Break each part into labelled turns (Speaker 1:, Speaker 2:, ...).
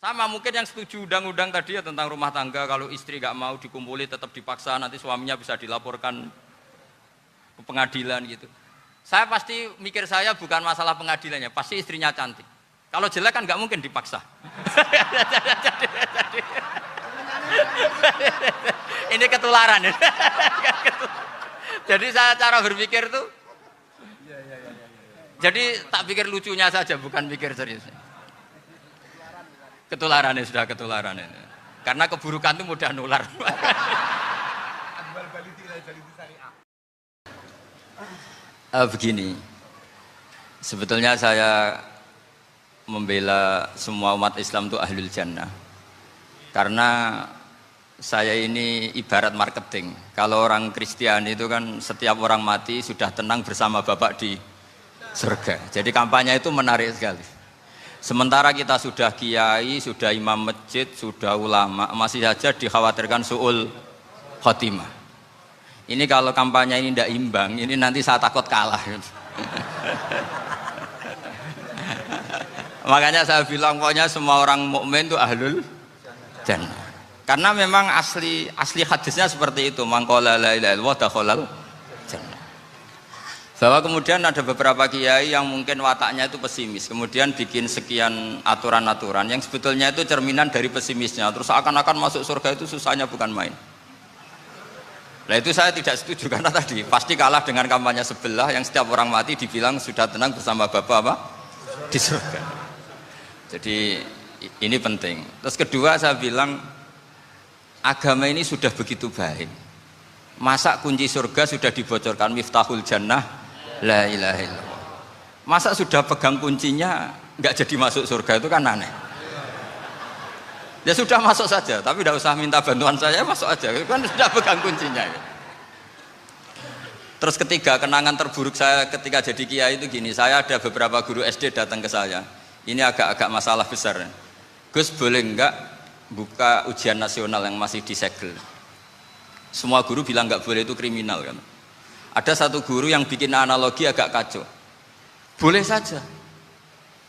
Speaker 1: Sama mungkin yang setuju undang-undang tadi ya tentang rumah tangga, kalau istri nggak mau dikumpuli tetap dipaksa, nanti suaminya bisa dilaporkan ke pengadilan gitu. Saya pasti mikir saya bukan masalah pengadilannya, pasti istrinya cantik. Kalau jelek kan nggak mungkin dipaksa. Ini ketularan. Jadi saya cara berpikir tuh, jadi tak pikir lucunya saja, bukan pikir seriusnya. Ketularan ya, sudah ketularan ini. Karena keburukan itu mudah nular. Begini, sebetulnya saya membela semua umat Islam itu ahlul jannah. Karena saya ini ibarat marketing. Kalau orang Kristiani itu kan setiap orang mati sudah tenang bersama Bapak di surga. Jadi kampanye itu menarik sekali. Sementara kita sudah kiai, sudah imam masjid, sudah ulama, masih saja dikhawatirkan su'ul khotimah. Ini kalau kampanye ini tidak imbang, ini nanti saya takut kalah. Makanya saya bilang pokoknya semua orang mukmin itu ahlul jannah. Karena memang asli hadisnya seperti itu, man qala la ilaha illallah dakhalal jannah. Bahwa kemudian ada beberapa kiai yang mungkin wataknya itu pesimis, kemudian bikin sekian aturan-aturan yang sebetulnya itu cerminan dari pesimisnya, terus akan-akan masuk surga itu susahnya bukan main. Nah itu saya tidak setuju, karena tadi pasti kalah dengan kampanye sebelah yang setiap orang mati dibilang sudah tenang bersama Bapak apa? Di surga. Jadi ini penting. Terus kedua saya bilang agama ini sudah begitu baik. Masa kunci surga sudah dibocorkan, miftahul jannah la ilaha illallah. Masa sudah pegang kuncinya nggak jadi masuk surga, itu kan aneh. Ya sudah masuk saja, tapi tidak usah minta bantuan saya, masuk aja, kan sudah pegang kuncinya. Terus ketiga, kenangan terburuk saya ketika jadi kiai itu gini, saya ada beberapa guru SD datang ke saya. Ini agak-agak masalah besar. Gus, boleh nggak buka ujian nasional yang masih disegel? Semua guru bilang nggak boleh, itu kriminal kan. Ada satu guru yang bikin analogi agak kacau. Boleh saja.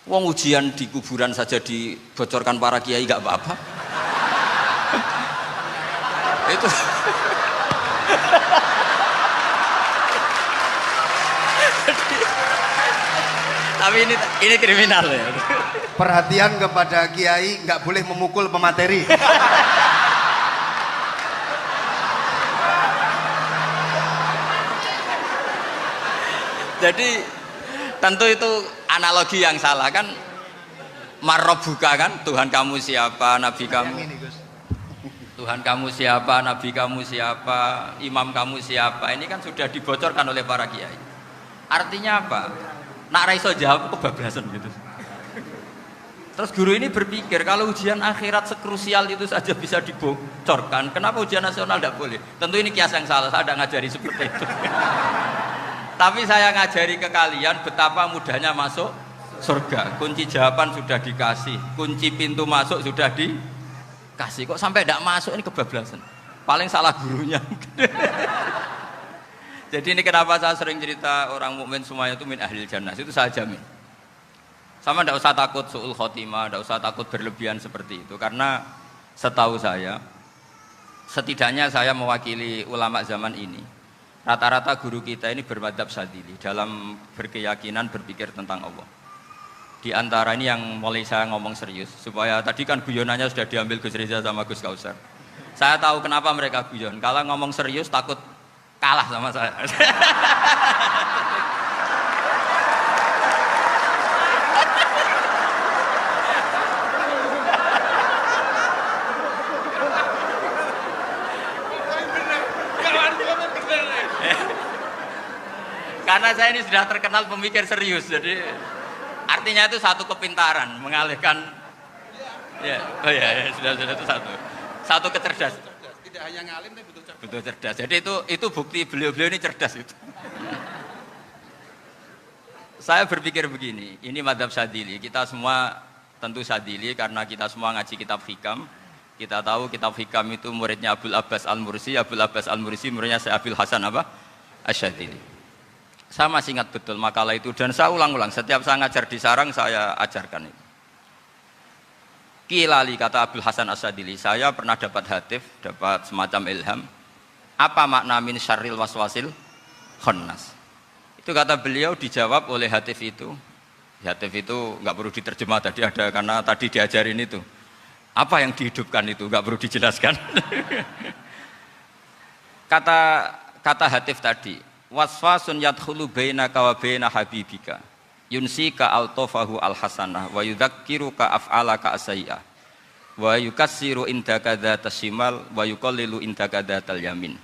Speaker 1: Wong ujian di kuburan saja dibocorkan para kiai nggak apa-apa. Itu. Tapi ini kriminal ya.
Speaker 2: Perhatian kepada kiai, nggak boleh memukul pemateri.
Speaker 1: Jadi tentu itu analogi yang salah kan. Marrobuka kan, Tuhan kamu siapa, Nabi kamu. Tuhan kamu siapa, Nabi kamu siapa, imam kamu siapa. Ini kan sudah dibocorkan oleh para kiai. Artinya apa? Nak raiso jawab kebablasan gitu. Terus guru ini berpikir kalau ujian akhirat sekrusial itu saja bisa dibocorkan, kenapa ujian nasional tidak boleh? Tentu ini kias yang salah, saya tidak ngajari seperti itu. Tapi saya ngajari ke kalian betapa mudahnya masuk surga. Kunci jawaban sudah dikasih, kunci pintu masuk sudah dikasih. Kok sampai tidak masuk, ini kebablasan. Paling salah gurunya. Jadi ini kenapa saya sering cerita orang mukmin semuanya itu min ahlil jannah, itu saya jamin. Sama tidak usah takut su'ul khotimah, tidak usah takut berlebihan seperti itu. Karena setahu saya, setidaknya saya mewakili ulama zaman ini. Rata-rata guru kita ini bermadzhab Syadzili dalam berkeyakinan berpikir tentang Allah. Di antara ini yang mulai saya ngomong serius, supaya tadi kan guyonannya sudah diambil Gus Reza sama Gus Kausar. Saya tahu kenapa mereka guyon. Kalau ngomong serius takut kalah sama saya. Karena saya ini sudah terkenal pemikir serius, jadi artinya itu satu kepintaran mengalihkan, ya, oh ya, sudah itu satu kecerdasan. Tidak hanya ngalim tapi butuh cerdas. Jadi itu bukti beliau ini cerdas itu. Saya berpikir begini, ini madzhab Syadzili, kita semua tentu Syadzili karena kita semua ngaji kitab Hikam. Kita tahu kitab Hikam itu muridnya Abul Abbas Al-Mursi, Abul Abbas Al-Mursi muridnya Syekh Abil Hasan apa? Asy-Syadzili. Saya masih ingat betul makalah itu dan saya ulang-ulang setiap saya ngajar di sarang saya ajarkan itu. Kilali kata Abdul Hasan Asyadili, saya pernah dapat hatif, dapat semacam ilham. Apa makna min syarril waswasil khannas? Itu kata beliau dijawab oleh hatif itu. Hatif itu nggak perlu diterjemah tadi ada karena tadi diajarin itu. Apa yang dihidupkan itu nggak perlu dijelaskan. kata hatif tadi, waswasun yadkhulu bainaka wa baina habibika. Yunsika altofahu alhasanah wa yudzakiruka af'alaka asai'ah wa yukassiru indaka dzatas shimal wa yuqallilu indaka dzatal yamin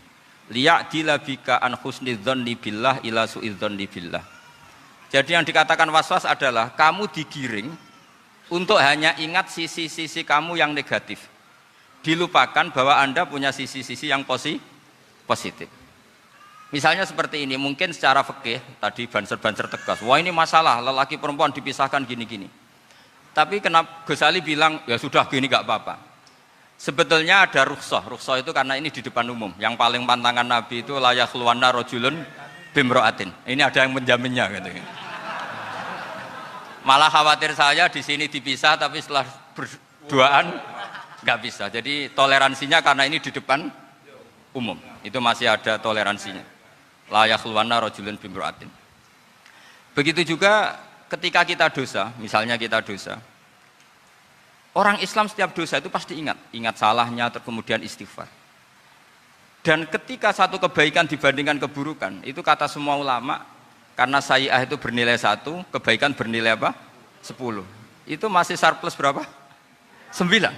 Speaker 1: liya'dila bika an husni dzanni billah ila su'i dzanni billah. Jadi yang dikatakan waswas adalah kamu digiring untuk hanya ingat sisi-sisi kamu yang negatif, dilupakan bahwa Anda punya sisi-sisi yang positif. Misalnya seperti ini, mungkin secara fikih tadi banser-banser tegas, wah ini masalah lelaki perempuan dipisahkan gini-gini. Tapi kenapa Ghazali bilang ya sudah gini gak apa-apa. Sebetulnya ada rukhsah itu karena ini di depan umum. Yang paling pantangan Nabi itu la yakhluwanna rajulun bimra'atin. Ini ada yang menjaminnya gitu. Malah khawatir saya di sini dipisah tapi setelah berduaan nggak bisa. Jadi toleransinya karena ini di depan umum. Itu masih ada toleransinya. La yakhluwanna rajulun bimra'atin. Begitu juga ketika kita dosa, misalnya kita dosa. Orang Islam setiap dosa itu pasti ingat salahnya, kemudian istighfar. Dan ketika satu kebaikan dibandingkan keburukan, itu kata semua ulama, karena sayi'ah itu bernilai 1, kebaikan bernilai apa? 10. Itu masih surplus berapa? 9.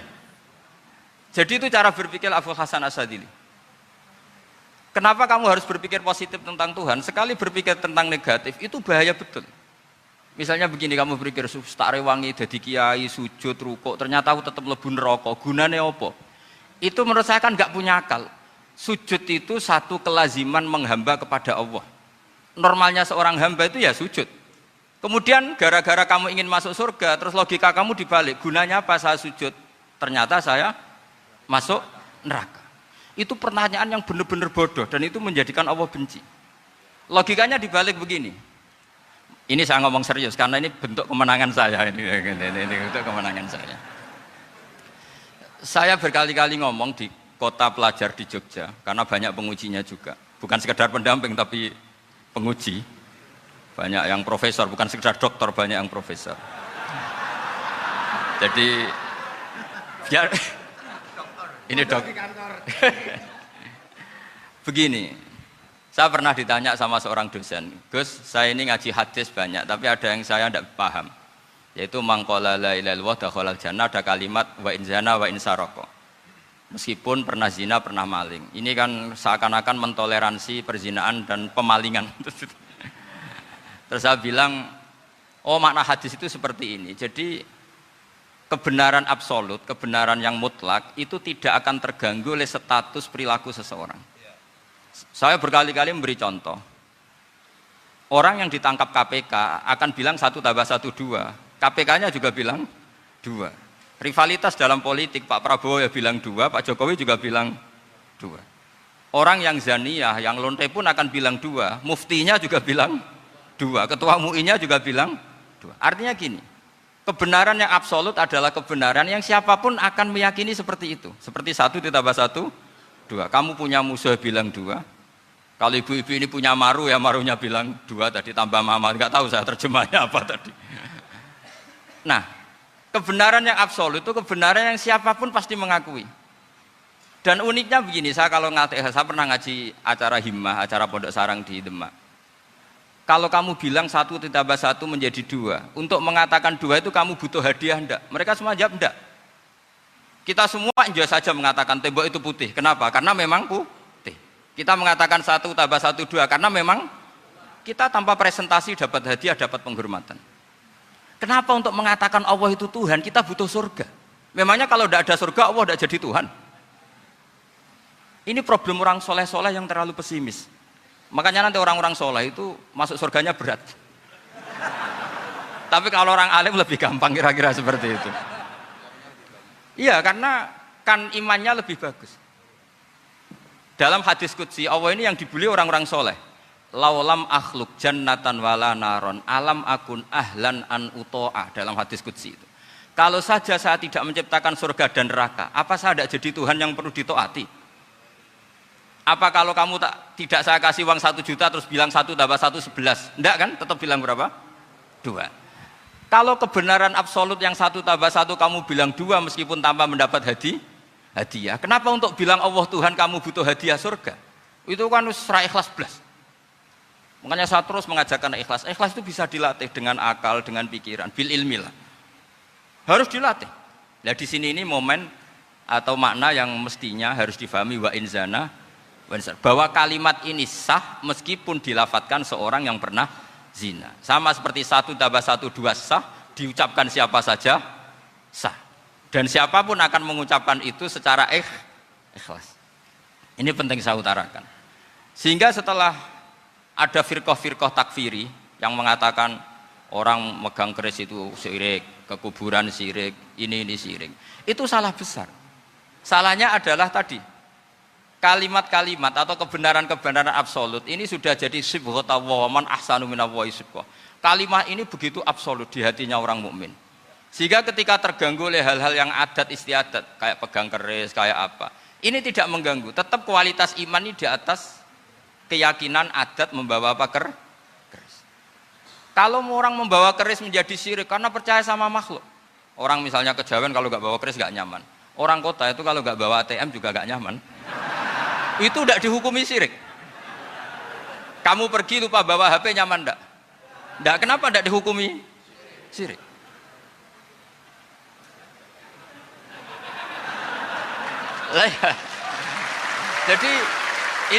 Speaker 1: Jadi itu cara berpikir Abdul Hasan Asyadili. Kenapa kamu harus berpikir positif tentang Tuhan? Sekali berpikir tentang negatif, itu bahaya betul. Misalnya begini, kamu berpikir, tak rewangi, jadi kiai, sujud, rukuk, ternyata aku tetap lebu neraka, gunanya apa? Itu menurut saya kan nggak punya akal. Sujud itu satu kelaziman menghamba kepada Allah. Normalnya seorang hamba itu ya sujud. Kemudian gara-gara kamu ingin masuk surga, terus logika kamu dibalik, gunanya apa saya sujud? Ternyata saya masuk neraka. Itu pertanyaan yang benar-benar bodoh dan itu menjadikan Allah benci. Logikanya dibalik begini. Ini saya ngomong serius karena ini bentuk kemenangan saya ini bentuk kemenangan saya. Saya berkali-kali ngomong di kota pelajar di Jogja karena banyak pengujinya juga. Bukan sekedar pendamping tapi penguji. Banyak yang profesor, bukan sekedar dokter, banyak yang profesor. Jadi biar ini dok. Begini, saya pernah ditanya sama seorang dosen, Gus, saya ini ngaji hadis banyak, tapi ada yang saya tidak paham, yaitu mangqala la ilaha illallah dakhalal jannah, ada kalimat wa in zana wa in saraka. Meskipun pernah zina, pernah maling. Ini kan seakan-akan mentoleransi perzinaan dan pemalingan. Terus saya bilang, oh makna hadis itu seperti ini. Jadi kebenaran absolut, kebenaran yang mutlak itu tidak akan terganggu oleh status perilaku seseorang. Saya berkali-kali memberi contoh. Orang yang ditangkap KPK akan bilang 1 tambah 1 2. KPK-nya juga bilang 2. Rivalitas dalam politik, Pak Prabowo ya bilang 2, Pak Jokowi juga bilang 2. Orang yang zaniyah, yang lonte pun akan bilang 2. Muftinya juga bilang 2. Ketua MUI-nya juga bilang 2. Artinya gini. Kebenaran yang absolut adalah kebenaran yang siapapun akan meyakini seperti itu. Seperti 1 ditambah 1, 2. Kamu punya musuh bilang 2. Kalau ibu-ibu ini punya maru, ya marunya bilang 2 tadi tambah mama. Enggak tahu saya terjemahnya apa tadi. Nah, kebenaran yang absolut itu kebenaran yang siapapun pasti mengakui. Dan uniknya begini, saya pernah ngaji acara himmah, acara pondok sarang di Demak. Kalau kamu bilang 1 ditambah 1 menjadi 2, untuk mengatakan 2 itu kamu butuh hadiah enggak? Mereka semua jawab enggak. Kita semua juga saja mengatakan tembok itu putih. Kenapa? Karena memang putih. Kita mengatakan 1 tambah 1 2 karena memang kita tanpa presentasi dapat hadiah, dapat penghormatan. Kenapa untuk mengatakan Allah itu Tuhan kita butuh surga? Memangnya kalau tidak ada surga Allah tidak jadi Tuhan? Ini problem orang soleh-soleh yang terlalu pesimis. Makanya nanti orang-orang soleh itu masuk surganya berat. Tapi kalau orang alim lebih gampang kira-kira seperti itu. Iya, karena kan imannya lebih bagus. Dalam hadis qudsi Allah ini yang dibuli orang-orang soleh. Laulam akhluk jannatan wala naron alam akun ahlan an uto'ah, dalam hadis qudsi itu. Kalau saja saya tidak menciptakan surga dan neraka, apa saya tidak jadi Tuhan yang perlu ditaati? Apa kalau kamu tidak saya kasih uang 1 juta terus bilang 1 tambah 1 11? Enggak kan? Tetap bilang berapa? 2. Kalau kebenaran absolut yang 1 tambah 1 kamu bilang 2 meskipun tanpa mendapat hadiah. Kenapa untuk bilang Allah Tuhan kamu butuh hadiah surga? Itu kan serah ikhlas belas. Makanya saya terus mengajarkan ikhlas. Ikhlas itu bisa dilatih dengan akal, dengan pikiran, bil ilmi lah. Harus dilatih. Nah di sini ini momen atau makna yang mestinya harus difahami wa inzana, bahwa kalimat ini sah meskipun dilafatkan seorang yang pernah zina. Sama seperti 1 tambah 1 2 sah, diucapkan siapa saja sah. Dan siapapun akan mengucapkan itu secara ikhlas. Ini penting saya utarakan. Sehingga setelah ada firqah-firqah takfiri yang mengatakan orang megang keris itu syirik, ke kuburan syirik, ini syirik. Itu salah besar. Salahnya adalah tadi kalimat-kalimat atau kebenaran-kebenaran absolut ini sudah jadi sibghatullah man ahsanu minallahi sibghah. Kalimat ini begitu absolut di hatinya orang mukmin. Sehingga ketika terganggu oleh hal-hal yang adat istiadat kayak pegang keris, kayak apa, ini tidak mengganggu. Tetap kualitas iman ini di atas keyakinan adat membawa apa keris. Kalau orang membawa keris menjadi syirik karena percaya sama makhluk. Orang misalnya kejawen kalau nggak bawa keris nggak nyaman. Orang kota itu kalau nggak bawa ATM juga nggak nyaman. Itu tidak dihukumi syirik. Kamu pergi lupa bawa HP nyaman enggak? Enggak, kenapa tidak dihukumi syirik? Jadi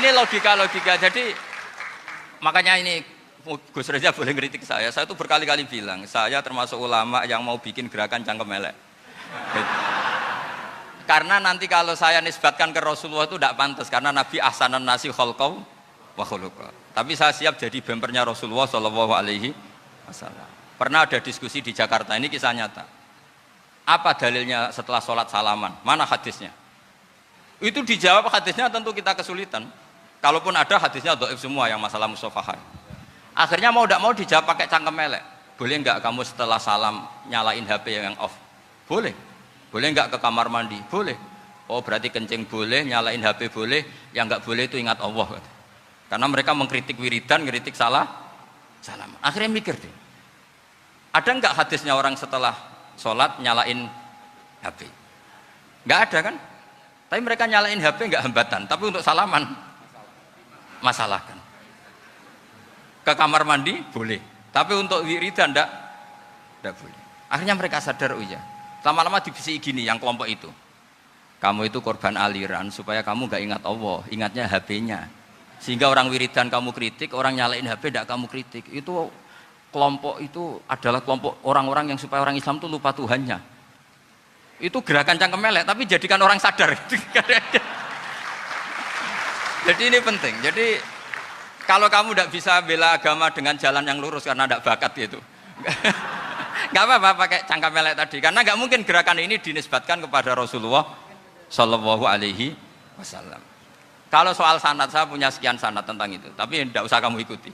Speaker 1: ini logika-logika. Jadi makanya ini Gus Reza boleh ngeritik saya itu berkali-kali bilang saya termasuk ulama yang mau bikin gerakan cangkem elek. Karena nanti kalau saya nisbatkan ke Rasulullah itu tidak pantas karena Nabi ahsanan nasi khalqaw wa khuluqa. Tapi saya siap jadi bempernya Rasulullah Shallallahu Alaihi Wasallam. Pernah ada diskusi di Jakarta, ini kisah nyata. Apa dalilnya setelah sholat salaman? Mana hadisnya? Itu dijawab hadisnya tentu kita kesulitan. Kalaupun ada hadisnya dhaif semua yang masalah musafahan. Akhirnya mau tidak mau dijawab pakai cangkem elek. Boleh enggak kamu setelah salam nyalain HP yang off? Boleh. Boleh enggak ke kamar mandi? Boleh. Oh berarti kencing boleh, nyalain HP boleh, yang enggak boleh itu ingat Allah. Karena mereka mengkritik wiridan, ngeritik salam. Akhirnya mikir deh. Ada enggak hadisnya orang setelah sholat nyalain HP? Enggak ada kan? Tapi mereka nyalain HP enggak hambatan, tapi untuk salaman masalahkan. Ke kamar mandi boleh, tapi untuk wiridan enggak boleh. Akhirnya mereka sadar, oh iya. Lama-lama dibisiki gini yang kelompok itu. Kamu itu korban aliran supaya kamu gak ingat Allah, ingatnya HP-nya. Sehingga orang wiridan kamu kritik, orang nyalain HP tidak kamu kritik. Itu kelompok itu adalah kelompok orang-orang yang supaya orang Islam itu lupa Tuhannya. Itu gerakan cangkem elek, tapi jadikan orang sadar. Jadi ini penting. Jadi kalau kamu tidak bisa bela agama dengan jalan yang lurus karena tidak bakat gitu. Nggak apa-apa pakai cangkem elek tadi karena nggak mungkin gerakan ini dinisbatkan kepada Rasulullah Shallallahu Alaihi Wasallam. Kalau soal sanad saya punya sekian sanad tentang itu, tapi tidak usah kamu ikuti.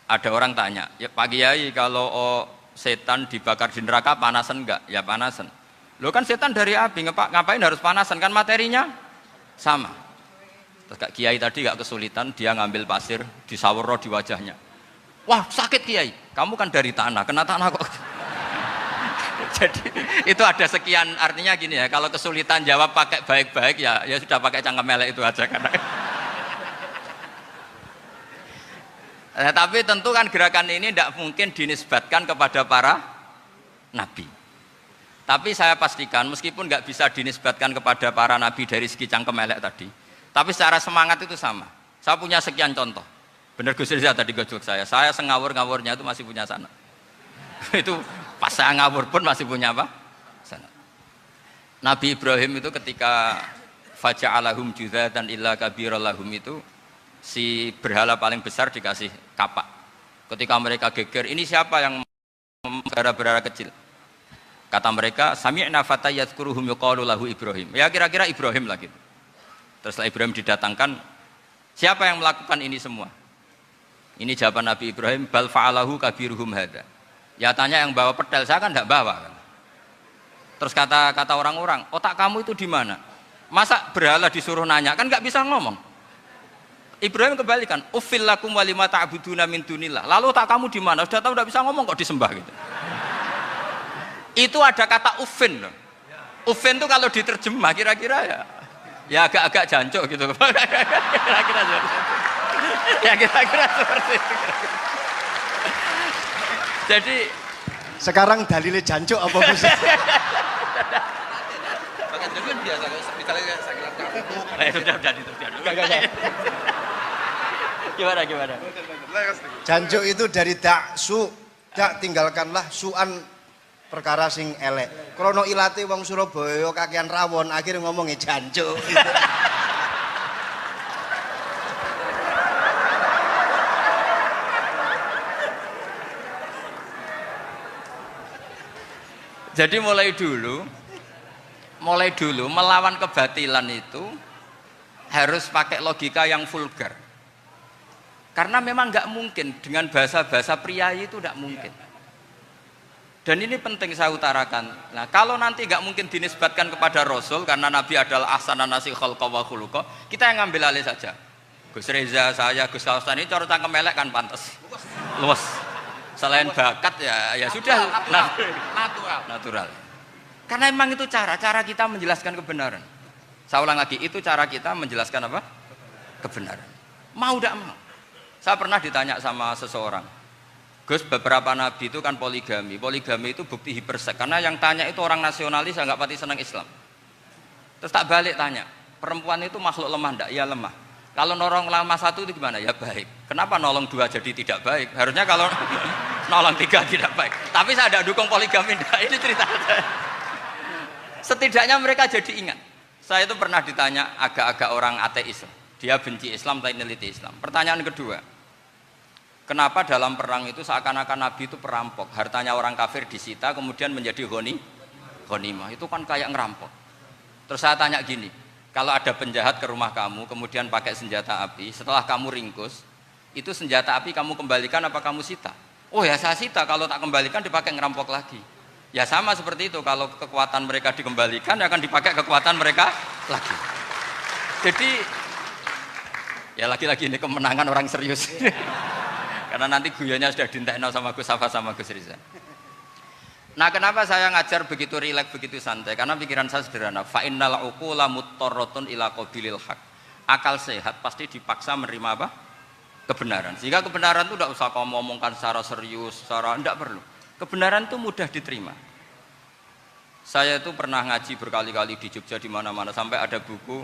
Speaker 1: Ada orang tanya, ya Pak Kiai kalau setan dibakar di neraka panasan enggak? Ya panasan. Lo kan setan dari api, ngapain harus panasan? Kan materinya sama. Terus Kak Kiai tadi nggak kesulitan, dia ngambil pasir disawur di wajahnya. Wah sakit Kiai, kamu kan dari tanah, kena tanah kok. Jadi itu ada sekian, artinya gini ya, kalau kesulitan jawab pakai baik-baik ya sudah pakai cangkem elek itu aja karena. Tapi tentu kan gerakan ini tidak mungkin dinisbatkan kepada para nabi. Tapi saya pastikan meskipun nggak bisa dinisbatkan kepada para nabi dari segi cangkem elek tadi, tapi secara semangat itu sama. Saya punya sekian contoh. Benar Gus Riza tadi gojok saya sengawur-ngawurnya itu masih punya sanad. Itu pas saya ngawur pun masih punya apa? Sanad. Nabi Ibrahim itu ketika faja'alahum juzatan illa kabirallahum itu si berhala paling besar dikasih kapak. Ketika mereka geger, ini siapa yang berhala-berhala kecil? Kata mereka, sami'na fata yadhkuruhum yuqalu lahu Ibrahim. Ya kira-kira Ibrahim lah gitu. Terus setelah Ibrahim didatangkan, siapa yang melakukan ini semua? Ini jawaban Nabi Ibrahim, bal fa'alahu kabiruhum hadza. Ya tanya yang bawa pedal, saya kan tidak bawa kan. Terus kata orang-orang, otak kamu itu di mana? Masa berhala disuruh nanya, kan nggak bisa ngomong. Ibrahim kembalikan, uffil lakum walima ta'buduna min dunillah. Lalu otak kamu di mana? Sudah tahu nggak bisa ngomong kok disembah gitu. Itu ada kata uffin loh. Uffin itu kalau diterjemah kira-kira ya agak-agak jancuk gitu. Kira-kira ya kira-kira seperti itu. Jadi
Speaker 2: Sekarang dalilnya jancuk apa Gus?
Speaker 3: Bahkan juga biasa kalau misalnya sakit kamu.
Speaker 1: sudah itu. Gimana?
Speaker 2: Jancuk itu dari su. Dak tinggalkanlah suan perkara sing elek. Krono ilate wong Surabaya kakean rawon, akhirnya ngomongnya jancuk.
Speaker 1: Jadi mulai dulu melawan kebatilan itu harus pakai logika yang vulgar. Karena memang nggak mungkin dengan bahasa-bahasa priayi itu nggak mungkin. Dan ini penting saya utarakan. Nah, kalau nanti nggak mungkin dinisbatkan kepada Rasul karena Nabi adalah ahsanan nasi khalqa wa khuluqa, kita yang ngambil alih saja. Gus Reza, saya, Gus Hasan ini cara cangkem elek kan pantas. Luas. Selain bakat ya sudah natural. Karena memang itu cara kita menjelaskan kebenaran. Saya ulang lagi, itu cara kita menjelaskan apa? Kebenaran. Mau tidak mau. Saya pernah ditanya sama seseorang, Gus, beberapa nabi itu kan poligami itu bukti hipersek. Karena yang tanya itu orang nasionalis, nggak pati senang Islam. Terus tak balik tanya, perempuan itu makhluk lemah enggak? Ya lemah. Kalau nolong lama satu itu gimana? Ya baik. Kenapa nolong dua jadi tidak baik? Harusnya kalau nolong tiga tidak baik. Tapi saya tidak dukung poligami. Ini cerita. Setidaknya mereka jadi ingat. Saya itu pernah ditanya agak-agak orang ateis. Dia benci Islam tapi neliti Islam. Pertanyaan kedua, kenapa dalam perang itu seakan-akan Nabi itu perampok? Hartanya orang kafir disita kemudian menjadi ghanimah. Itu kan kayak ngerampok. Terus saya tanya gini, kalau ada penjahat ke rumah kamu, kemudian pakai senjata api, setelah kamu ringkus, itu senjata api kamu kembalikan apa kamu sita? Oh ya saya sita, kalau tak kembalikan dipakai ngerampok lagi. Ya sama seperti itu, kalau kekuatan mereka dikembalikan, akan dipakai kekuatan mereka lagi. Jadi, ya lagi-lagi ini kemenangan orang serius. Karena nanti guyonnya sudah dintekno sama Gus Safa sama Gus Riza. Nah, kenapa saya ngajar begitu rileks, begitu santai? Karena pikiran saya sederhana. Fa innal uqula muttarratun ila qabilil haq. Akal sehat pasti dipaksa menerima apa? Kebenaran. Sehingga kebenaran itu tidak usah kamu ngomongkan secara serius, tidak perlu. Kebenaran itu mudah diterima. Saya itu pernah ngaji berkali-kali di Jogja di mana-mana sampai ada buku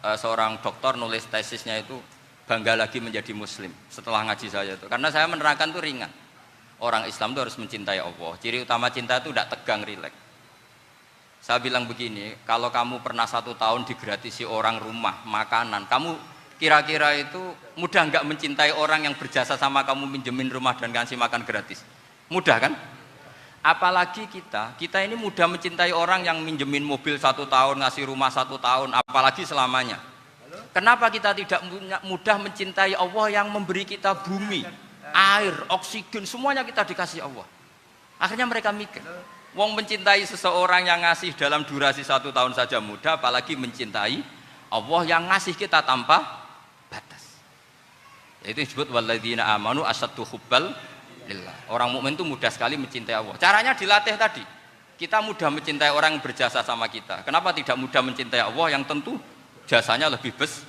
Speaker 1: seorang dokter nulis tesisnya itu bangga lagi menjadi muslim setelah ngaji saya itu. Karena saya menerangkan itu ringan. Orang Islam itu harus mencintai Allah. Ciri utama cinta itu tidak tegang, rileks. Saya bilang begini, kalau kamu pernah 1 tahun digratisi orang rumah, makanan, kamu kira-kira itu mudah nggak mencintai orang yang berjasa sama kamu minjemin rumah dan ngasih makan gratis? Mudah kan? Apalagi kita ini mudah mencintai orang yang minjemin mobil 1 tahun, ngasih rumah 1 tahun, apalagi selamanya. Kenapa kita tidak mudah mencintai Allah yang memberi kita bumi, air, oksigen, semuanya kita dikasih Allah. Akhirnya mereka mikir, wong mencintai seseorang yang ngasih dalam durasi 1 tahun saja mudah, apalagi mencintai Allah yang ngasih kita tanpa batas. Itu disebut walladzina amanu asaddu hubbal lillah. Orang mukmin itu mudah sekali mencintai Allah. Caranya dilatih tadi. Kita mudah mencintai orang yang berjasa sama kita. Kenapa tidak mudah mencintai Allah yang tentu jasanya lebih besar?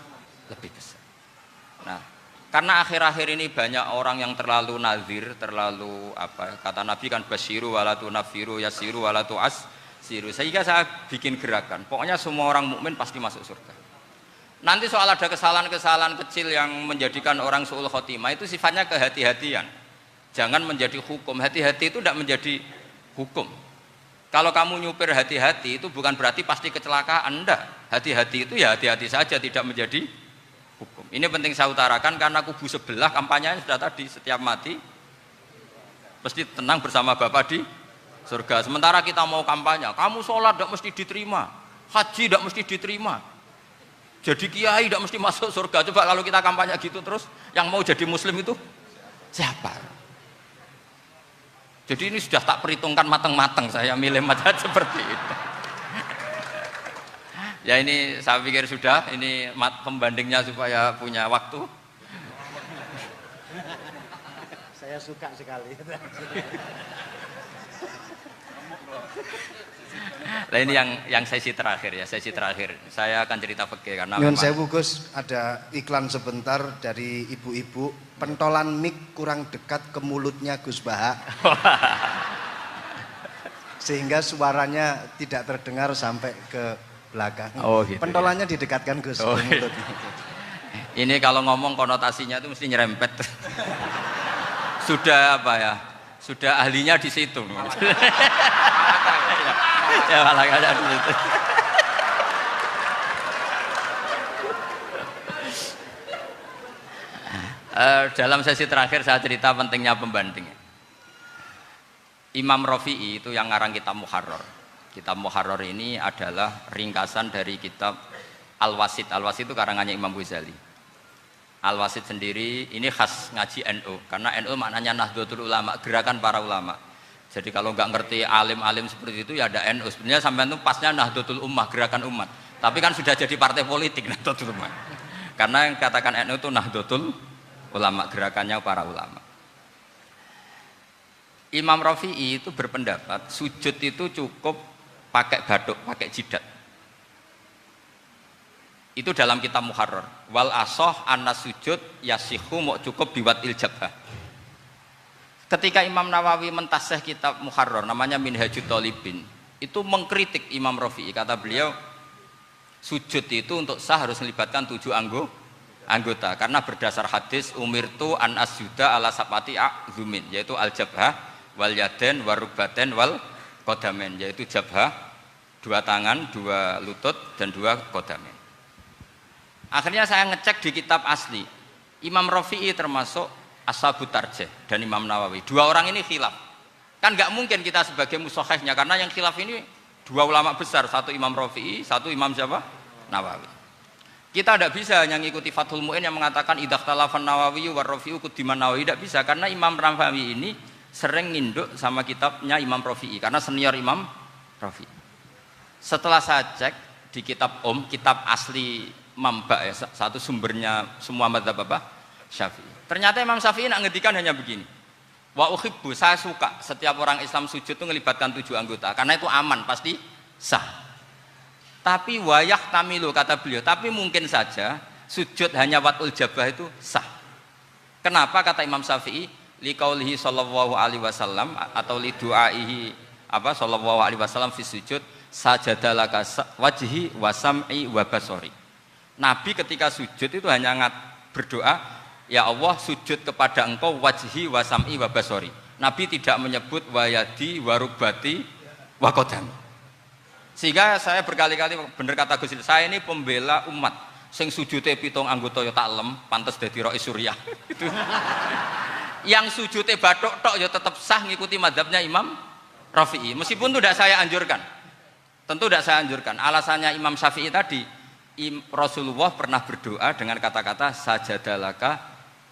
Speaker 1: Nah, karena akhir-akhir ini banyak orang yang terlalu nazir, terlalu kata Nabi kan basyiru walatu nafiru yasiru walatu asiru. Sehingga saya bikin gerakan. Pokoknya semua orang mukmin pasti masuk surga. Nanti soal ada kesalahan-kesalahan kecil yang menjadikan orang su'ul khotimah itu sifatnya kehati-hatian. Jangan menjadi hukum. Hati-hati itu tidak menjadi hukum. Kalau kamu nyupir hati-hati itu bukan berarti pasti kecelakaan, enggak. Hati-hati itu ya hati-hati saja, tidak menjadi hukum. Ini penting saya utarakan karena kubu sebelah kampanyenya sudah tadi, setiap mati pasti tenang bersama Bapak di surga. Sementara kita mau kampanye, kamu sholat tidak mesti diterima, haji tidak mesti diterima, jadi kiai tidak mesti masuk surga. Coba kalau kita kampanye gitu terus, yang mau jadi muslim itu siapa? Jadi ini sudah tak perhitungkan matang-matang saya milih mazhab seperti itu. Ya ini saya pikir sudah, ini pembandingnya supaya punya waktu.
Speaker 2: Saya suka sekali.
Speaker 1: Nah ini yang sesi terakhir ya, sesi terakhir. Saya akan cerita fikih karena
Speaker 2: Nyun sewu Gus, ada iklan sebentar dari ibu-ibu, pentolan mic kurang dekat ke mulutnya Gus Baha. Sehingga suaranya tidak terdengar sampai ke belakang.
Speaker 1: Oh, gitu,
Speaker 2: pentolannya didekatkan Gus
Speaker 1: Oh,
Speaker 2: ke mulut.
Speaker 1: ini kalau ngomong konotasinya itu mesti nyerempet. Sudah apa ya? Sudah ahlinya di situ. Ya malah ada di situ. Dalam sesi terakhir saya cerita pentingnya pembanding. Imam Rafi'i itu yang ngarang kitab Muharrar. Kitab Muharrar ini adalah ringkasan dari kitab Al-Wasit. Al-Wasit itu karangannya Imam Ghazali. Al-Wasit sendiri ini khas ngaji NU, karena NU maknanya Nahdlatul Ulama, gerakan para ulama. Jadi kalau nggak ngerti alim-alim seperti itu ya ada NU. Sebenarnya sampai itu pasnya Nahdlatul Ummah, gerakan umat. Tapi kan sudah jadi partai politik Nahdlatul Ummah. Karena yang katakan NU itu Nahdlatul Ulama, gerakannya para ulama. Imam Rafi'i itu berpendapat sujud itu cukup pakai batuk, pakai jidat. Itu dalam kitab Muharrar. Wal asoh anna sujud yasihu mau cukup biwat iljabah. Ketika Imam Nawawi mentasih kitab Muharrar namanya Minhajut Thalibin, itu mengkritik Imam Rafi'i. Kata beliau sujud itu untuk sah harus melibatkan 7 anggota karena berdasar hadis umirtu an asjuda ala sabati a'zumin, yaitu al jabhah wal yaden warubaten wal kodamen, yaitu jabhah 2 tangan, 2 lutut dan 2 kodamen. Akhirnya saya ngecek di kitab asli, Imam Rafi'i termasuk Ashabut Tarjih dan Imam Nawawi. 2 orang ini khilaf. Kan nggak mungkin kita sebagai musokhehnya, karena yang khilaf ini 2 ulama besar, satu Imam Rafi'i, satu Imam siapa? Nawawi. Kita tidak bisa hanya ngikuti Fathul Mu'in yang mengatakan idzakhtalafan Nawawi war Rafi'u kudiman Nawawi, tidak bisa, karena Imam Nawawi ini sering nginduk sama kitabnya Imam Rafi'i karena senior Imam Rafi'i. Setelah saya cek di kitab kitab asli Mamba ya, satu sumbernya semua mazhab apa? Syafi'i. Ternyata Imam Syafi'i nak ngedikan hanya begini. Wa uhibbu, saya suka setiap orang Islam sujud itu melibatkan 7 anggota karena itu aman, pasti sah. Tapi wayah tamilu, kata beliau, tapi mungkin saja sujud hanya watul jabah itu sah. Kenapa kata Imam Syafi'i? Liqaulihi sallallahu alaihi wasallam atau li du'aihi apa sallallahu alaihi wasallam fi sujud sajadalaka wajhi wa sam'i wa basori. Nabi ketika sujud itu hanya berdoa, ya Allah sujud kepada engkau wajhi wa sam'i wa basori. Nabi tidak menyebut wayadi wa rubati wa qadami. Sehingga saya berkali-kali bener kata Gus, saya ini pembela umat sing sujude 7 anggota ya tak lem, pantes dadi Rais Suriah. Itu. Yang sujudnya batuk tok ya tetap sah ngikuti madhabnya Imam Rafi'i. Meskipun itu tidak saya anjurkan. Tentu tidak saya anjurkan. Alasannya Imam Syafi'i tadi, Rasulullah pernah berdoa dengan kata-kata sajadalaka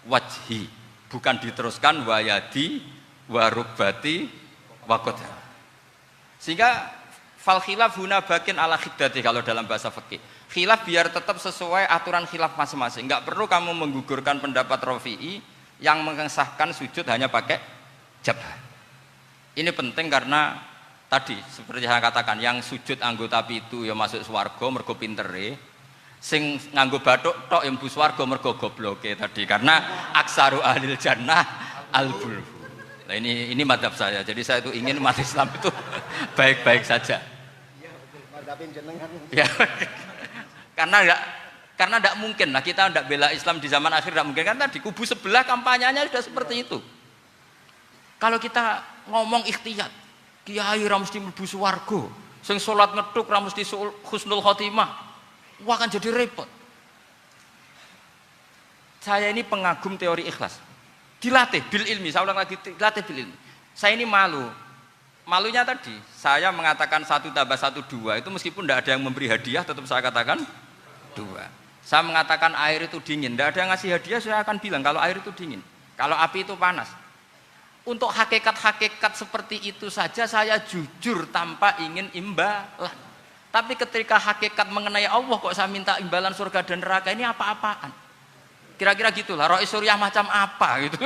Speaker 1: wajhi, bukan diteruskan wayadi warubati wakoda. Sehingga fal khilaf huna bakin ala khiddati kalau dalam bahasa fikih. Khilaf biar tetap sesuai aturan khilaf masing-masing. Enggak perlu kamu menggugurkan pendapat Rafi'i yang mengesahkan sujud hanya pakai jabah. Ini penting karena tadi seperti saya katakan, yang sujud anggota itu ya masuk swarga mergo pintere, sing nganggo bathuk tok yang mlebu swarga mergo gobloke tadi, karena aksaru ahlil jannah al-bulhu. Nah ini madhab saya. Jadi saya itu ingin umat Islam itu baik-baik saja. Iya betul. Madhabin jenengan. Ya. Karena tidak mungkin lah kita tidak bela Islam di zaman akhir, tidak mungkin kan tadi kubu sebelah kampanyenya sudah seperti itu. Kalau kita ngomong ikhtiyat, kiai ra mesti mlebu swarga, sing salat ngethuk ra mesti husnul khotimah, wah akan jadi repot. Saya ini pengagum teori ikhlas, dilatih bil ilmi, saya ulang lagi, dilatih bil ilmi. Saya ini malunya tadi saya mengatakan 1 tambah 1 2 itu meskipun tidak ada yang memberi hadiah tetap saya katakan 2. Saya mengatakan air itu dingin, tidak ada yang ngasih hadiah, saya akan bilang kalau air itu dingin, kalau api itu panas. Untuk hakikat-hakikat seperti itu saja saya jujur tanpa ingin imbalan. Tapi ketika hakikat mengenai Allah kok saya minta imbalan surga dan neraka, ini apa-apaan? Kira-kira gitulah, Rois Suriah macam apa gitu.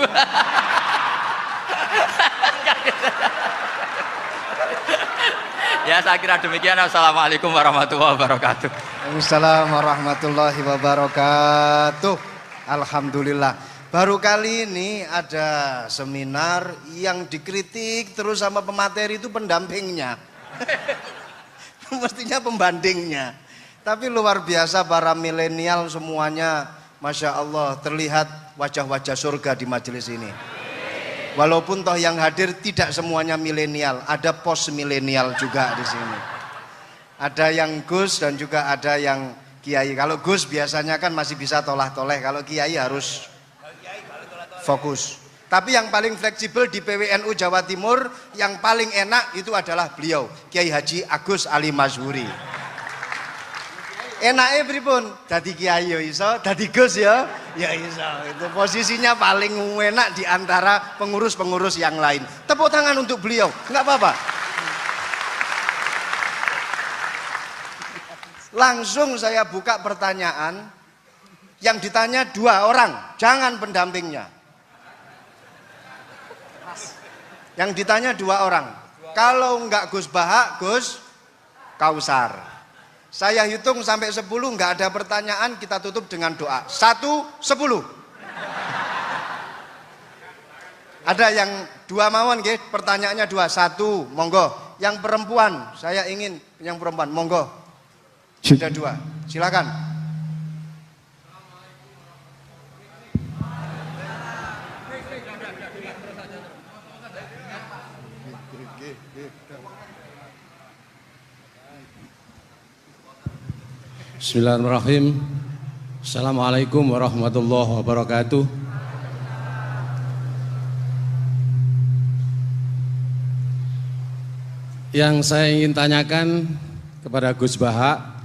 Speaker 1: Ya saya kira demikian. Assalamualaikum warahmatullahi wabarakatuh.
Speaker 2: Waalaikumsalam warahmatullahi wabarakatuh. Alhamdulillah. Baru kali ini ada seminar yang dikritik terus sama pemateri itu pendampingnya. Mestinya pembandingnya. Tapi luar biasa para milenial semuanya, Masya Allah, terlihat wajah-wajah surga di majelis ini. Walaupun toh yang hadir tidak semuanya milenial, ada post milenial juga di sini. Ada yang Gus dan juga ada yang Kiai. Kalau Gus biasanya kan masih bisa tolah-toleh, kalau Kiai harus fokus. Tapi yang paling fleksibel di PWNU Jawa Timur, yang paling enak itu adalah beliau, Kiai Haji Agus Ali Mazhuri. Enaknya pripun? Dadi Kiai ya iso, dadi Gus ya iso. Itu posisinya paling enak di antara pengurus-pengurus yang lain. Tepuk tangan untuk beliau, enggak apa-apa. Langsung saya buka pertanyaan. Yang ditanya 2 orang, jangan pendampingnya. Yang ditanya 2 orang. Kalau enggak Gus Baha, Gus Kausar. Saya hitung sampai 10, enggak ada pertanyaan, kita tutup dengan doa. 1, 10. Ada yang 2 mawon nggih, pertanyaannya 2. 1, monggo. Yang perempuan, saya ingin yang perempuan, monggo. Sudah 2. Silakan.
Speaker 4: Bismillahirrahmanirrahim. Assalamualaikum warahmatullahi wabarakatuh. Yang saya ingin tanyakan kepada Gus Baha,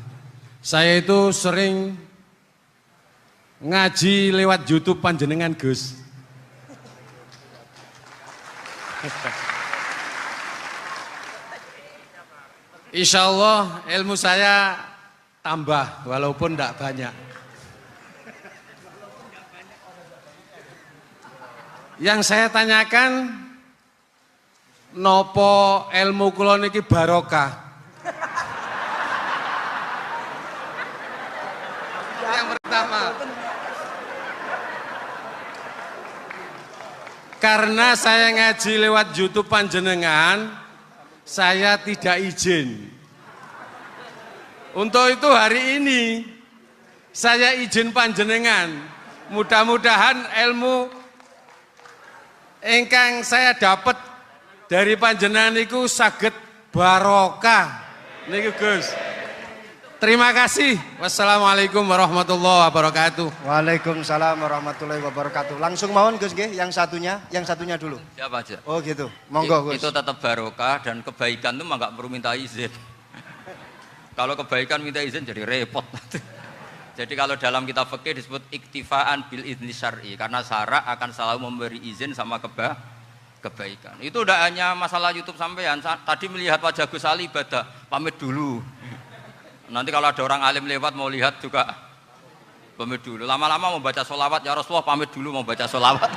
Speaker 4: saya itu sering ngaji lewat YouTube panjenengan Gus. Insya Allah ilmu saya tambah walaupun tidak banyak. Yang saya tanyakan, nopo ilmu kula niki barokah? Yang pertama, karena saya ngaji lewat YouTube panjenengan, saya tidak izin. Untuk itu hari ini saya izin panjenengan, mudah-mudahan ilmu ingkang saya dapat dari panjenengan niku saged barokah niku Gus. Terima kasih. Wassalamualaikum warahmatullahi wabarakatuh.
Speaker 2: Waalaikumsalam warahmatullahi wabarakatuh. Langsung mawon Gus nggih, yang satunya dulu.
Speaker 1: Siapa aja?
Speaker 2: Oh gitu. Monggo Gus.
Speaker 1: Itu tetap barokah dan kebaikan itu mah nggak perlu minta izin. Kalau kebaikan minta izin jadi repot. Jadi kalau dalam kitab fikih disebut iktifaan bil izni syar'i, karena syara akan selalu memberi izin sama kebaikan. Itu udah hanya masalah YouTube sampean. Tadi melihat wajah Gus Ali ibadah, pamit dulu. Nanti kalau ada orang alim lewat mau lihat juga pamit dulu. Lama-lama mau baca sholawat, ya Rasulullah pamit dulu mau baca sholawat.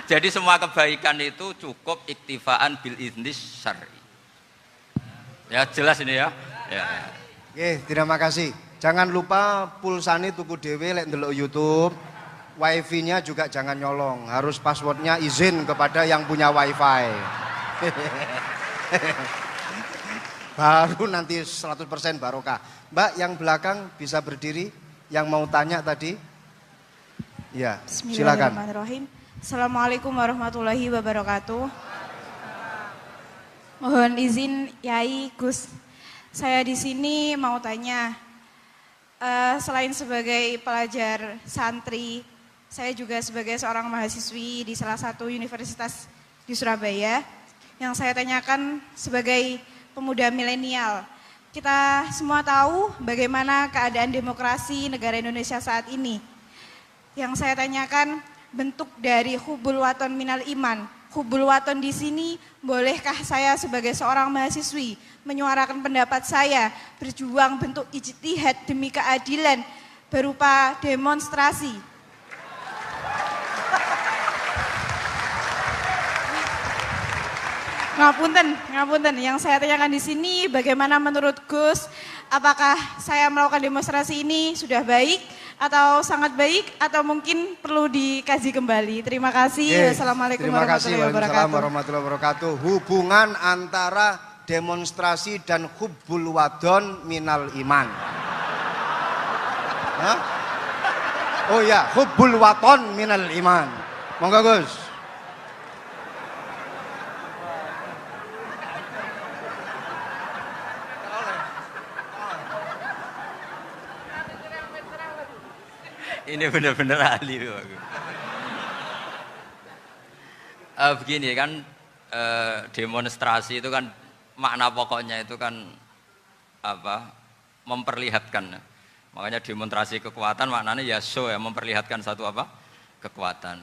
Speaker 1: Jadi semua kebaikan itu cukup iktifaan bil izni syar'i. Ya jelas ini ya.
Speaker 2: Oke, terima kasih. Jangan lupa pulsane tuku dhewe lek ndelok YouTube. Wifi-nya juga jangan nyolong. Harus passwordnya izin kepada yang punya wifi. Baru nanti 100% barokah. Mbak yang belakang bisa berdiri. Yang mau tanya tadi. Ya, silakan.
Speaker 5: Bismillahirrahmanirrahim. Assalamualaikum warahmatullahi wabarakatuh. Mohon izin Yai Gus, saya di sini mau tanya, selain sebagai pelajar santri, saya juga sebagai seorang mahasiswi di salah satu universitas di Surabaya. Yang saya tanyakan sebagai pemuda milenial, kita semua tahu bagaimana keadaan demokrasi negara Indonesia saat ini. Yang saya tanyakan, bentuk dari hubul waton minal iman. Hubul waton di sini, bolehkah saya sebagai seorang mahasiswi menyuarakan pendapat saya, berjuang bentuk ijtihad demi keadilan berupa demonstrasi? Ngapunten, yang saya tanyakan di sini bagaimana menurut Gus, apakah saya melakukan demonstrasi ini sudah baik atau sangat baik atau mungkin perlu dikaji kembali. Terima kasih. Wassalamualaikum
Speaker 2: warahmatullahi wabarakatuh. Hubungan antara demonstrasi dan hubbul wadon minal iman. Hah? Oh ya, hubbul waton minal iman. Monggo Gus.
Speaker 1: Ini benar-benar ahli. Begini kan, demonstrasi itu kan makna pokoknya itu kan apa? Memperlihatkan. Makanya demonstrasi kekuatan maknanya ya show ya, memperlihatkan satu apa? Kekuatan.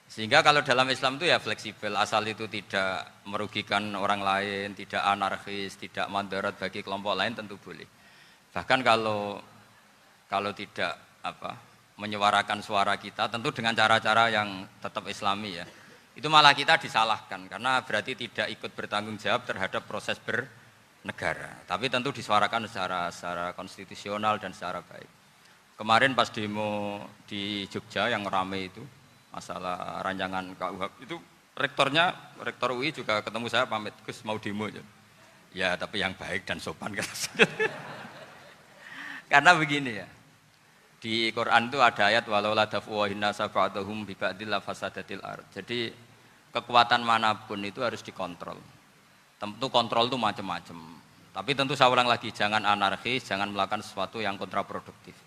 Speaker 1: Sehingga kalau dalam Islam itu ya fleksibel, asal itu tidak merugikan orang lain, tidak anarkis, tidak mandorot bagi kelompok lain tentu boleh. Bahkan kalau tidak apa? Menyuarakan suara kita tentu dengan cara-cara yang tetap islami ya, itu malah kita disalahkan karena berarti tidak ikut bertanggung jawab terhadap proses bernegara, tapi tentu disuarakan secara konstitusional dan secara baik. Kemarin pas demo di Jogja yang ramai itu masalah rancangan KUHP itu, rektor UI juga ketemu saya, pamit Gus mau demo ya tapi yang baik dan sopan karena begini ya, di Quran itu ada ayat walau la daf'uhin nasa ba'dahum bi ba'dil fasadatil ard. Jadi kekuatan manapun itu harus dikontrol. Tentu kontrol itu macam-macam. Tapi tentu saya ulang lagi, jangan anarkis, jangan melakukan sesuatu yang kontraproduktif.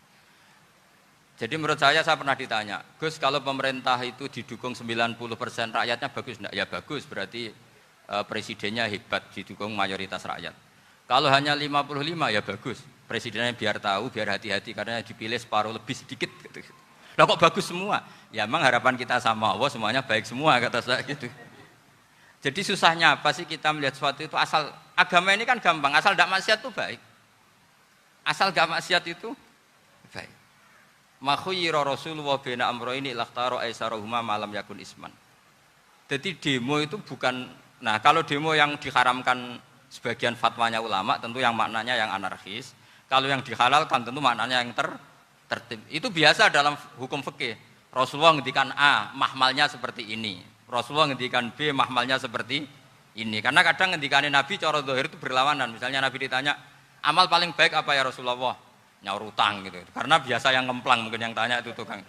Speaker 1: Jadi menurut saya pernah ditanya, Gus kalau pemerintah itu didukung 90% rakyatnya bagus enggak? Ya bagus, berarti presidennya hebat, didukung mayoritas rakyat. Kalau hanya 55 ya bagus, presidennya biar tahu, biar hati-hati karena dipilih separuh lebih sedikit gitu. Lah kok bagus semua? Ya emang harapan kita sama Allah semuanya baik semua kata saya gitu. Jadi susahnya apa sih kita melihat sesuatu itu, asal agama ini kan gampang, asal tidak maksiat itu baik. Asal tidak maksiat itu baik. Ma khayyara Rasulullah baina amrayni lakhtara aisarahuma malam yakun isman. Jadi demo itu bukan, nah kalau demo yang diharamkan sebagian fatwanya ulama tentu yang maknanya yang anarkis. Kalau yang dihalalkan tentu maknanya yang tertib. Itu biasa dalam hukum fikih. Rasulullah ngendikan A, mahmalnya seperti ini. Rasulullah ngendikan B, mahmalnya seperti ini. Karena kadang ngendikanin Nabi cara zahir itu berlawanan. Misalnya Nabi ditanya, amal paling baik apa ya Rasulullah? Nyaur utang gitu. Karena biasa yang ngemplang mungkin yang tanya itu tukang.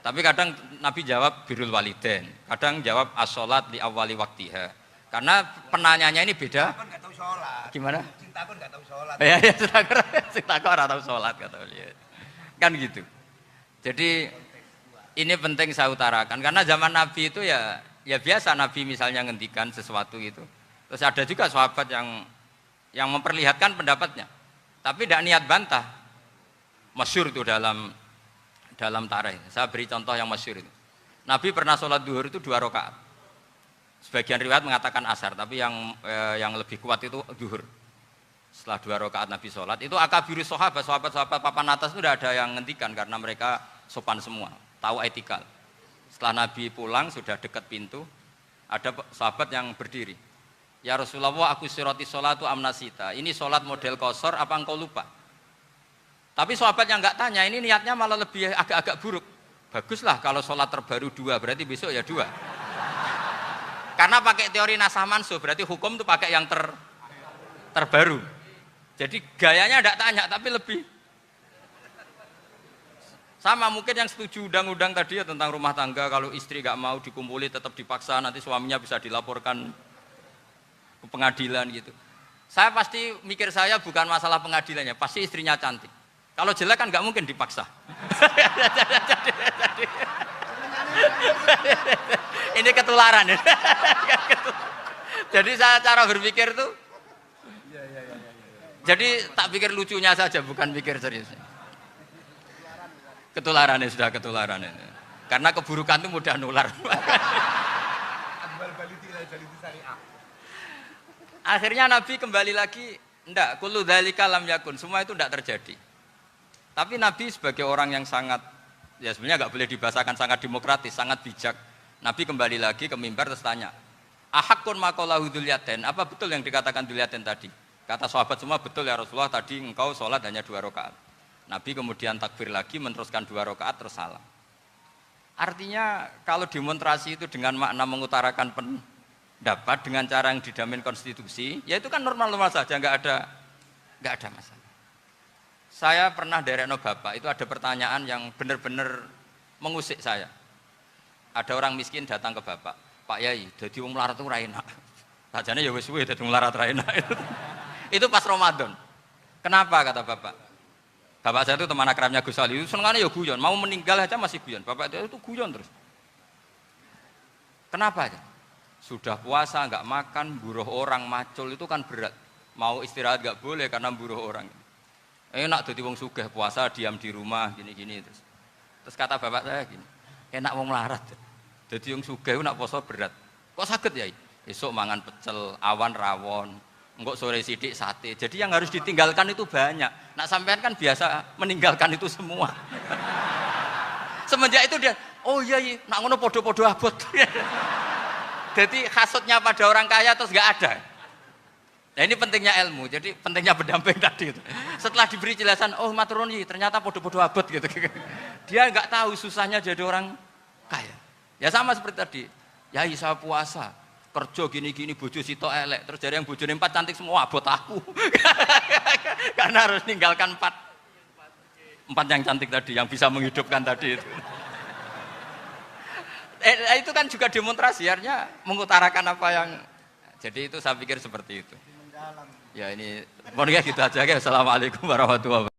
Speaker 1: Tapi kadang Nabi jawab birrul walidain. Kadang jawab as-sholat li awwali waktiha. Karena penanyanya ini beda.
Speaker 3: Kan nggak tahu sholat.
Speaker 1: Gimana?
Speaker 3: Cinta pun nggak tahu sholat.
Speaker 1: Ya, cinta kok nggak tahu sholat kata beliau. Kan gitu. Jadi ini penting saya utarakan karena zaman Nabi itu ya biasa Nabi misalnya ngendikan sesuatu gitu. Terus ada juga sahabat yang memperlihatkan pendapatnya, tapi tidak niat bantah. Masyhur itu dalam tarikh. Saya beri contoh yang masyhur itu. Nabi pernah sholat duhur itu 2 rakaat. Sebagian riwayat mengatakan asar, tapi yang lebih kuat itu duhur. Setelah 2 rakaat Nabi sholat, itu akabirus sahabat papan atas itu tidak ada yang ngendikan karena mereka sopan semua, tahu etikal. Setelah Nabi pulang sudah dekat pintu, ada sahabat yang berdiri. Ya Rasulullah, aku siroti sholatu amnasita. Ini sholat model kosor, apa engkau lupa? Tapi sahabat yang nggak tanya, ini niatnya malah lebih agak-agak buruk. Baguslah kalau sholat terbaru 2, berarti besok ya 2. Karena pakai teori nasah mansuh, berarti hukum itu pakai yang terbaru. Jadi gayanya tidak tanya, tapi lebih sama mungkin yang setuju undang-undang tadi ya tentang rumah tangga, kalau istri nggak mau dikumpuli tetap dipaksa, nanti suaminya bisa dilaporkan ke pengadilan gitu. Saya pasti mikir saya bukan masalah pengadilannya, pasti istrinya cantik. Kalau jelek kan nggak mungkin dipaksa. Ini ketularan. Jadi saya cara berpikir tuh, jadi tak pikir lucunya saja, bukan pikir serius. Ketularan ya sudah ketularan ini. Karena keburukan itu mudah nular. Akhirnya Nabi kembali lagi, enggak, kullu dzalika lam yakun, semua itu enggak terjadi. Tapi Nabi sebagai orang yang sangat, ya sebenarnya enggak boleh dibahasakan sangat demokratis, sangat bijak. Nabi kembali lagi ke mimbar terus tanya, ahakun maqalahu dzulyaten, apa betul yang dikatakan dzulyaten tadi? Kata sahabat semua, betul ya Rasulullah, tadi engkau sholat hanya 2 rakaat. Nabi kemudian takbir lagi, meneruskan 2 rakaat terus salam. Artinya kalau demonstrasi itu dengan makna mengutarakan pendapat dengan cara yang dijamin konstitusi, ya itu kan normal-normal saja, nggak ada masalah. Saya pernah derekno bapak, itu ada pertanyaan yang benar-benar mengusik saya. Ada orang miskin datang ke bapak, Pak Yai, jadi wong melarat itu ra enak. Sajane ya wis suwe dadi wong melarat ra enak. Itu pas Ramadan. Kenapa kata bapak? Bapak saya itu teman akrabnya Gus Ali, itu senengannya ya guyon, mau meninggal aja masih guyon. Bapak itu guyon terus. Kenapa aja? Sudah puasa nggak makan, buruh orang, macul itu kan berat. Mau istirahat nggak boleh karena buruh orang. Enak jadi wong sugih puasa diam di rumah gini-gini terus. Terus kata bapak saya gini, enak wong melarat. Jadi wong sugih nak puasa berat. Kok sakit ya? Esok mangan pecel, awan rawon. Enggak sore sidik sate. Jadi yang harus ditinggalkan itu banyak. Nak sampean kan biasa meninggalkan itu semua. Semenjak itu dia, oh iya, nak ngono podo-podo abot. Jadi hasutnya pada orang kaya terus nggak ada. Nah ini pentingnya ilmu. Jadi pentingnya pendamping tadi itu. Setelah diberi jelasan, oh maturun ternyata podo-podo abot gitu. Dia nggak tahu susahnya jadi orang kaya. Ya sama seperti tadi. Ya saya puasa. Kerja gini-gini bojo sitok elek terus dari yang bojone 4 cantik semua abot aku. Karena harus ninggalkan 4 yang cantik tadi yang bisa menghidupkan tadi itu. Itu kan juga demonstrasi, artinya mengutarakan apa yang, jadi itu saya pikir seperti itu. Ya ini, mohon gitu aja ya. Assalamualaikum warahmatullahi wabarakatuh.